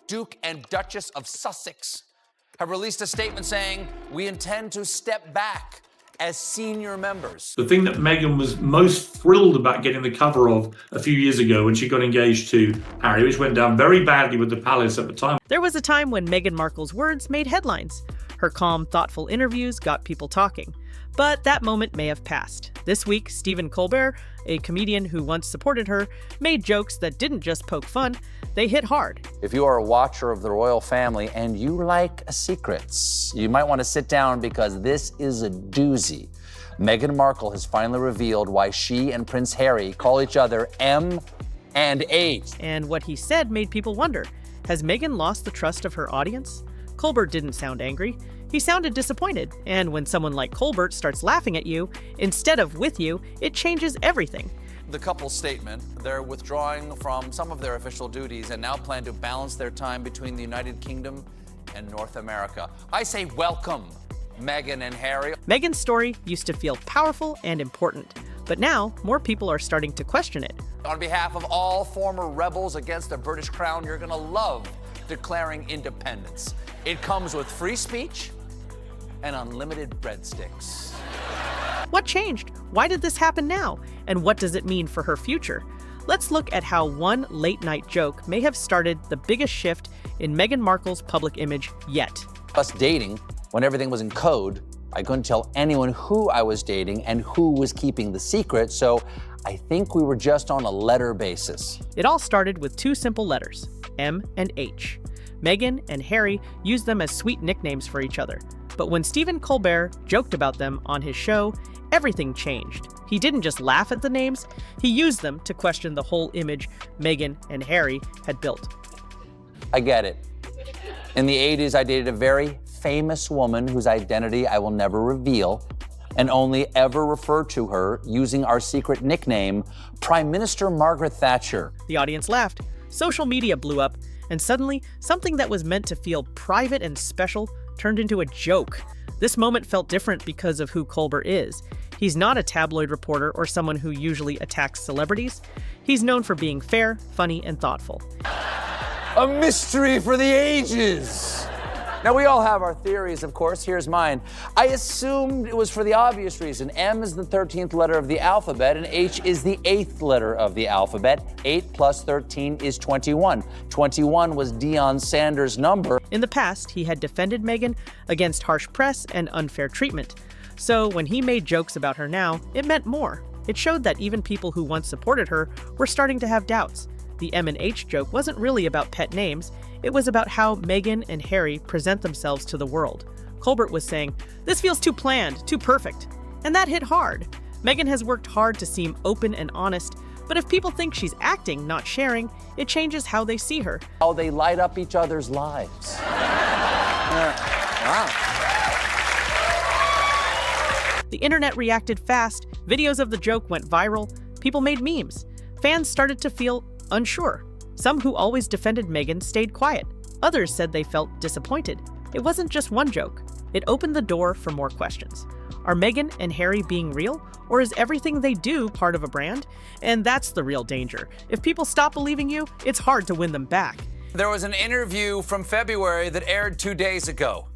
Duke and Duchess of Sussex have released a statement saying, "We intend to step back as senior members." The thing that Meghan was most thrilled about getting the cover of a few years ago when she got engaged to Harry, which went down very badly with the palace at the time. There was a time when Meghan Markle's words made headlines. Her calm, thoughtful interviews got people talking. But that moment may have passed. This week, Stephen Colbert, a comedian who once supported her, made jokes that didn't just poke fun, they hit hard. If you are a watcher of the royal family and you like secrets, you might want to sit down because this is a doozy. Meghan Markle has finally revealed why she and Prince Harry call each other M and H. And what he said made people wonder, has Meghan lost the trust of her audience? Colbert didn't sound angry. He sounded disappointed, and when someone like Colbert starts laughing at you instead of with you, it changes everything. The couple's statement, they're withdrawing from some of their official duties and now plan to balance their time between the United Kingdom and North America. I say welcome, Meghan and Harry. Meghan's story used to feel powerful and important, but now more people are starting to question it. On behalf of all former rebels against the British crown, you're gonna love declaring independence. It comes with free speech and unlimited breadsticks. What changed? Why did this happen now? And what does it mean for her future? Let's look at how one late-night joke may have started the biggest shift in Meghan Markle's public image yet. Us dating, when everything was in code, I couldn't tell anyone who I was dating and who was keeping the secret, so I think we were just on a letter basis. It all started with two simple letters, M and H. Meghan and Harry used them as sweet nicknames for each other. But when Stephen Colbert joked about them on his show, everything changed. He didn't just laugh at the names, he used them to question the whole image Meghan and Harry had built. I get it. In the 80s, I dated a very famous woman whose identity I will never reveal and only ever refer to her using our secret nickname, Prime Minister Margaret Thatcher. The audience laughed, social media blew up, and suddenly, something that was meant to feel private and special turned into a joke. This moment felt different because of who Colbert is. He's not a tabloid reporter or someone who usually attacks celebrities. He's known for being fair, funny, and thoughtful. A mystery for the ages. Now, we all have our theories, of course. Here's mine. I assumed it was for the obvious reason. M is the 13th letter of the alphabet, and H is the 8th letter of the alphabet. 8 plus 13 is 21. 21 was Deion Sanders' number. In the past, he had defended Meghan against harsh press and unfair treatment. So when he made jokes about her now, it meant more. It showed that even people who once supported her were starting to have doubts. The M and H joke wasn't really about pet names. It was about how Meghan and Harry present themselves to the world. Colbert was saying, "This feels too planned, too perfect." And that hit hard. Meghan has worked hard to seem open and honest, but if people think she's acting, not sharing, it changes how they see her. How they light up each other's lives. Wow. The internet reacted fast, videos of the joke went viral, people made memes. Fans started to feel unsure. Some who always defended Meghan stayed quiet. Others said they felt disappointed. It wasn't just one joke. It opened the door for more questions. Are Meghan and Harry being real, or is everything they do part of a brand? And that's the real danger. If people stop believing you, it's hard to win them back. There was an interview from February that aired 2 days ago.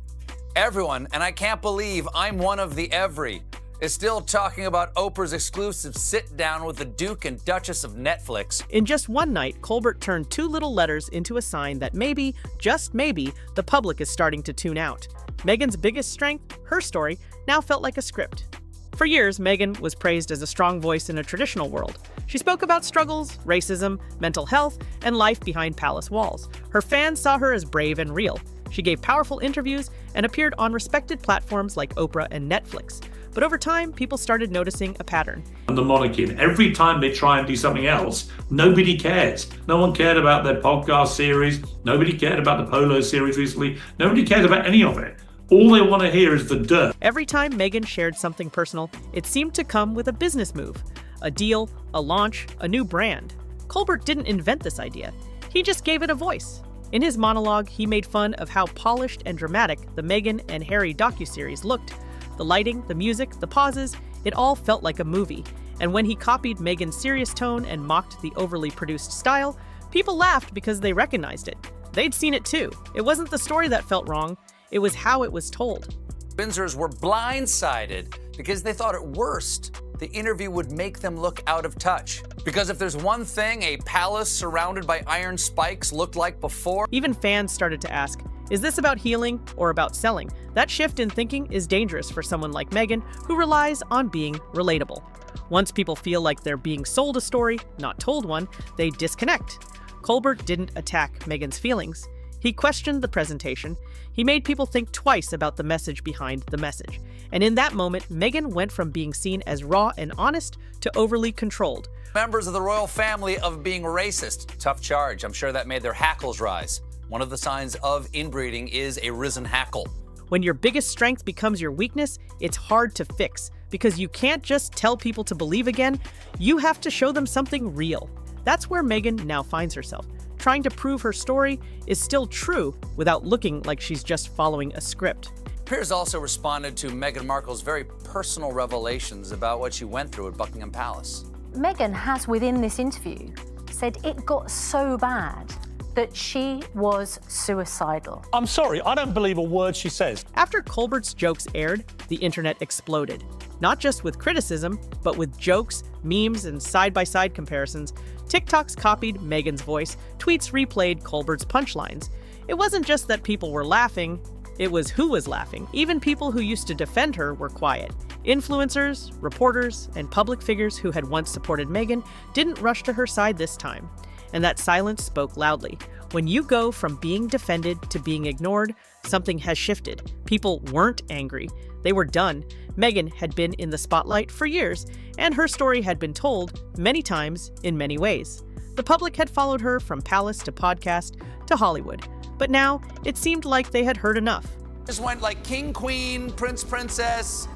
Everyone, and I can't believe I'm one of the every, is still talking about Oprah's exclusive sit-down with the Duke and Duchess of Netflix. In just one night, Colbert turned two little letters into a sign that maybe, just maybe, the public is starting to tune out. Meghan's biggest strength, her story, now felt like a script. For years, Meghan was praised as a strong voice in a traditional world. She spoke about struggles, racism, mental health, and life behind palace walls. Her fans saw her as brave and real. She gave powerful interviews and appeared on respected platforms like Oprah and Netflix. But over time, people started noticing a pattern. And the monarchy, and every time they try and do something else, nobody cares. No one cared about their podcast series. Nobody cared about the Polo series recently. Nobody cared about any of it. All they want to hear is the dirt. Every time Meghan shared something personal, it seemed to come with a business move. A deal, a launch, a new brand. Colbert didn't invent this idea. He just gave it a voice. In his monologue, he made fun of how polished and dramatic the Meghan and Harry docuseries looked. The lighting, the music, the pauses, it all felt like a movie. And when he copied Meghan's serious tone and mocked the overly produced style, people laughed because they recognized it. they'd seen it too. It wasn't the story that felt wrong, it was how it was told. Windsors were blindsided because they thought at worst the interview would make them look out of touch. Because if there's one thing a palace surrounded by iron spikes looked like before... Even fans started to ask, is this about healing or about selling? That shift in thinking is dangerous for someone like Meghan, who relies on being relatable. Once people feel like they're being sold a story, not told one, they disconnect. Colbert didn't attack Meghan's feelings. He questioned the presentation. He made people think twice about the message behind the message. And in that moment, Meghan went from being seen as raw and honest to overly controlled. Members of the royal family of being racist. Tough charge. I'm sure that made their hackles rise. One of the signs of inbreeding is a risen hackle. When your biggest strength becomes your weakness, it's hard to fix because you can't just tell people to believe again. You have to show them something real. That's where Meghan now finds herself, trying to prove her story is still true without looking like she's just following a script. Piers also responded to Meghan Markle's very personal revelations about what she went through at Buckingham Palace. Meghan has, within this interview, said it got so bad that she was suicidal. I'm sorry, I don't believe a word she says. After Colbert's jokes aired, the internet exploded. Not just with criticism, but with jokes, memes, and side-by-side comparisons. TikToks copied Meghan's voice, tweets replayed Colbert's punchlines. It wasn't just that people were laughing, it was who was laughing. Even people who used to defend her were quiet. Influencers, reporters, and public figures who had once supported Meghan didn't rush to her side this time. And that silence spoke loudly. When you go from being defended to being ignored, something has shifted. People weren't angry. They were done. Meghan had been in the spotlight for years, and her story had been told many times in many ways. The public had followed her from palace to podcast to Hollywood. But now, it seemed like they had heard enough. Just went like king, queen, prince, princess,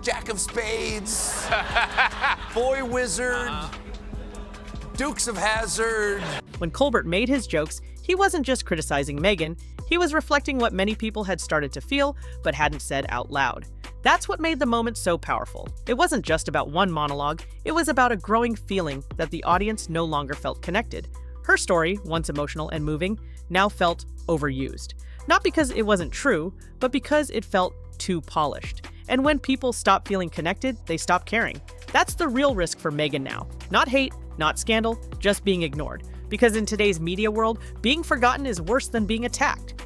jack of spades, boy wizard, dukes of hazard. When Colbert made his jokes, he wasn't just criticizing Meghan, he was reflecting what many people had started to feel but hadn't said out loud. That's what made the moment so powerful. It wasn't just about one monologue, it was about a growing feeling that the audience no longer felt connected. Her story, once emotional and moving, now felt overused. Not because it wasn't true, but because it felt too polished. And when people stop feeling connected, they stop caring. That's the real risk for Meghan now. Not hate, not scandal, just being ignored. Because in today's media world, being forgotten is worse than being attacked.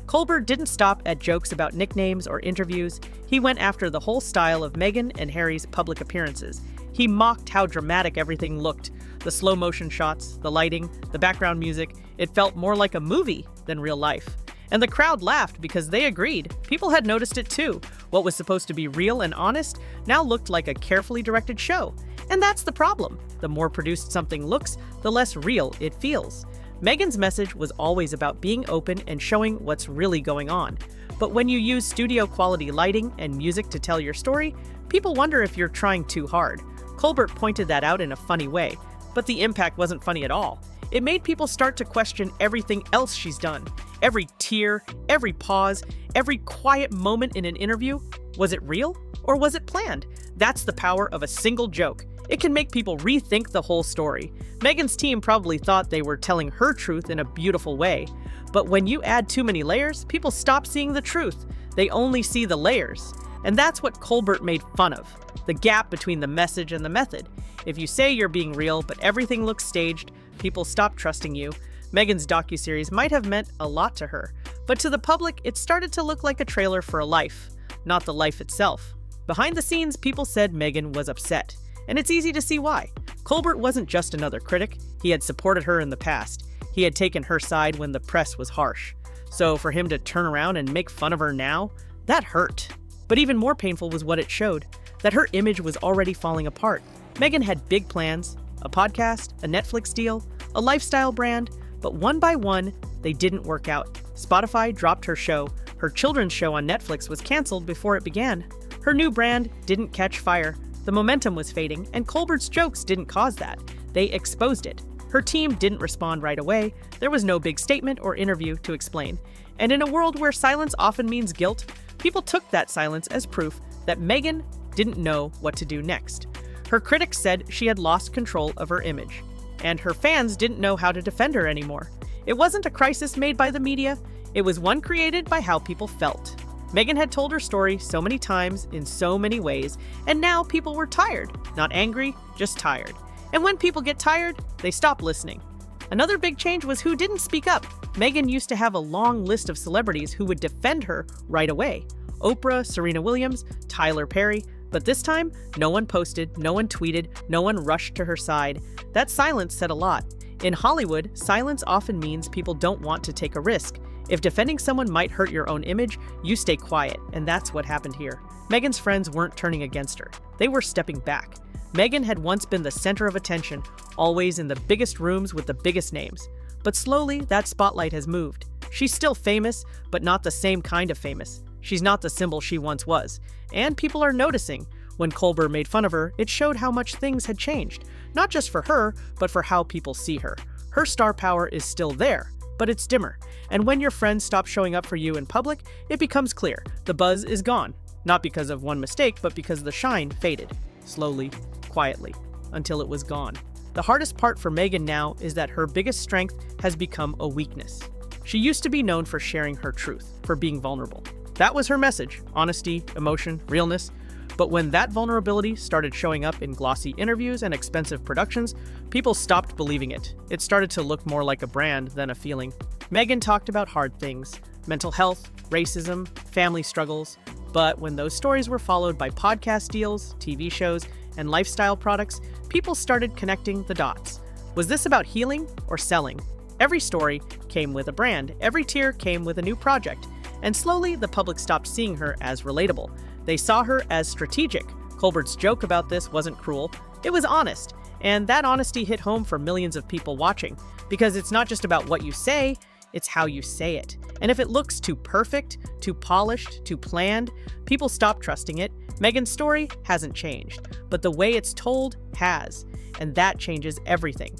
Colbert didn't stop at jokes about nicknames or interviews. He went after the whole style of Meghan and Harry's public appearances. He mocked how dramatic everything looked. The slow motion shots, the lighting, the background music, it felt more like a movie than real life. And the crowd laughed because they agreed. People had noticed it too. What was supposed to be real and honest now looked like a carefully directed show. And that's the problem. The more produced something looks, the less real it feels. Meghan's message was always about being open and showing what's really going on. But when you use studio quality lighting and music to tell your story, people wonder if you're trying too hard. Colbert pointed that out in a funny way, but the impact wasn't funny at all. It made people start to question everything else she's done. Every tear, every pause, every quiet moment in an interview. Was it real or was it planned? That's the power of a single joke. It can make people rethink the whole story. Meghan's team probably thought they were telling her truth in a beautiful way. But when you add too many layers, people stop seeing the truth. They only see the layers. And that's what Colbert made fun of, the gap between the message and the method. If you say you're being real, but everything looks staged, people stop trusting you. Meghan's docuseries might have meant a lot to her, but to the public, it started to look like a trailer for a life, not the life itself. Behind the scenes, people said Meghan was upset. And it's easy to see why. Colbert wasn't just another critic. He had supported her in the past. He had taken her side when the press was harsh. So for him to turn around and make fun of her now, that hurt. But even more painful was what it showed, that her image was already falling apart. Meghan had big plans, a podcast, a Netflix deal, a lifestyle brand, but one by one, they didn't work out. Spotify dropped her show. Her children's show on Netflix was canceled before it began. Her new brand didn't catch fire. The momentum was fading, and Colbert's jokes didn't cause that. They exposed it. Her team didn't respond right away. There was no big statement or interview to explain. And in a world where silence often means guilt, people took that silence as proof that Meghan didn't know what to do next. Her critics said she had lost control of her image, and her fans didn't know how to defend her anymore. It wasn't a crisis made by the media, it was one created by how people felt. Meghan had told her story so many times in so many ways, and now people were tired. Not angry, just tired. And when people get tired, they stop listening. Another big change was who didn't speak up. Meghan used to have a long list of celebrities who would defend her right away. Oprah, Serena Williams, Tyler Perry. But this time, no one posted, no one tweeted, no one rushed to her side. That silence said a lot. In Hollywood, silence often means people don't want to take a risk. If defending someone might hurt your own image, you stay quiet, and that's what happened here. Meghan's friends weren't turning against her. They were stepping back. Meghan had once been the center of attention, always in the biggest rooms with the biggest names. But slowly, that spotlight has moved. She's still famous, but not the same kind of famous. She's not the symbol she once was. And people are noticing. When Colbert made fun of her, it showed how much things had changed. Not just for her, but for how people see her. Her star power is still there, but it's dimmer. And when your friends stop showing up for you in public, it becomes clear. The buzz is gone. Not because of one mistake, but because the shine faded. Slowly, quietly, until it was gone. The hardest part for Meghan now is that her biggest strength has become a weakness. She used to be known for sharing her truth, for being vulnerable. That was her message: honesty, emotion, realness. But when that vulnerability started showing up in glossy interviews and expensive productions, people stopped believing it. It started to look more like a brand than a feeling. Meghan talked about hard things: mental health, racism, family struggles. But when those stories were followed by podcast deals, TV shows, and lifestyle products, people started connecting the dots. Was this about healing or selling? Every story came with a brand. Every tear came with a new project. And slowly, the public stopped seeing her as relatable. They saw her as strategic. Colbert's joke about this wasn't cruel. It was honest. And that honesty hit home for millions of people watching. Because it's not just about what you say, it's how you say it. And if it looks too perfect, too polished, too planned, people stop trusting it. Meghan's story hasn't changed, but the way it's told has. And that changes everything.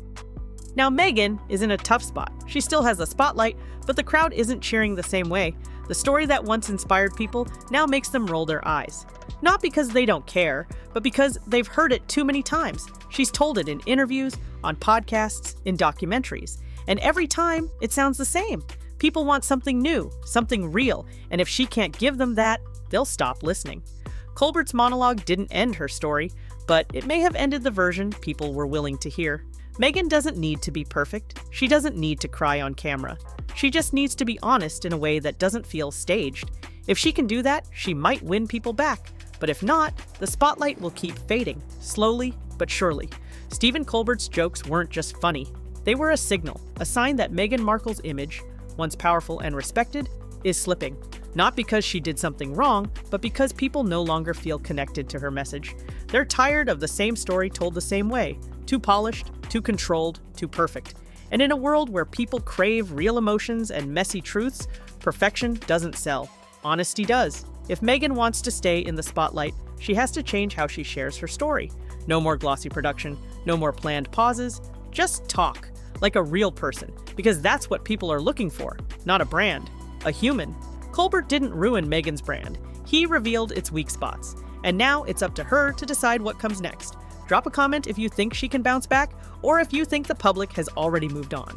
Now, Meghan is in a tough spot. She still has the spotlight, but the crowd isn't cheering the same way. The story that once inspired people now makes them roll their eyes. Not because they don't care, but because they've heard it too many times. She's told it in interviews, on podcasts, in documentaries. And every time, it sounds the same. People want something new, something real, and if she can't give them that, they'll stop listening. Colbert's monologue didn't end her story, but it may have ended the version people were willing to hear. Meghan doesn't need to be perfect. She doesn't need to cry on camera. She just needs to be honest in a way that doesn't feel staged. If she can do that, she might win people back. But if not, the spotlight will keep fading, slowly but surely. Stephen Colbert's jokes weren't just funny. They were a signal, a sign that Meghan Markle's image, once powerful and respected, is slipping. Not because she did something wrong, but because people no longer feel connected to her message. They're tired of the same story told the same way. Too polished, too controlled, too perfect. And in a world where people crave real emotions and messy truths, perfection doesn't sell. Honesty does. If Meghan wants to stay in the spotlight, she has to change how she shares her story. No more glossy production, no more planned pauses. Just talk, like a real person, because that's what people are looking for, not a brand, a human. Colbert didn't ruin Meghan's brand. He revealed its weak spots. And now it's up to her to decide what comes next. Drop a comment if you think she can bounce back, or if you think the public has already moved on.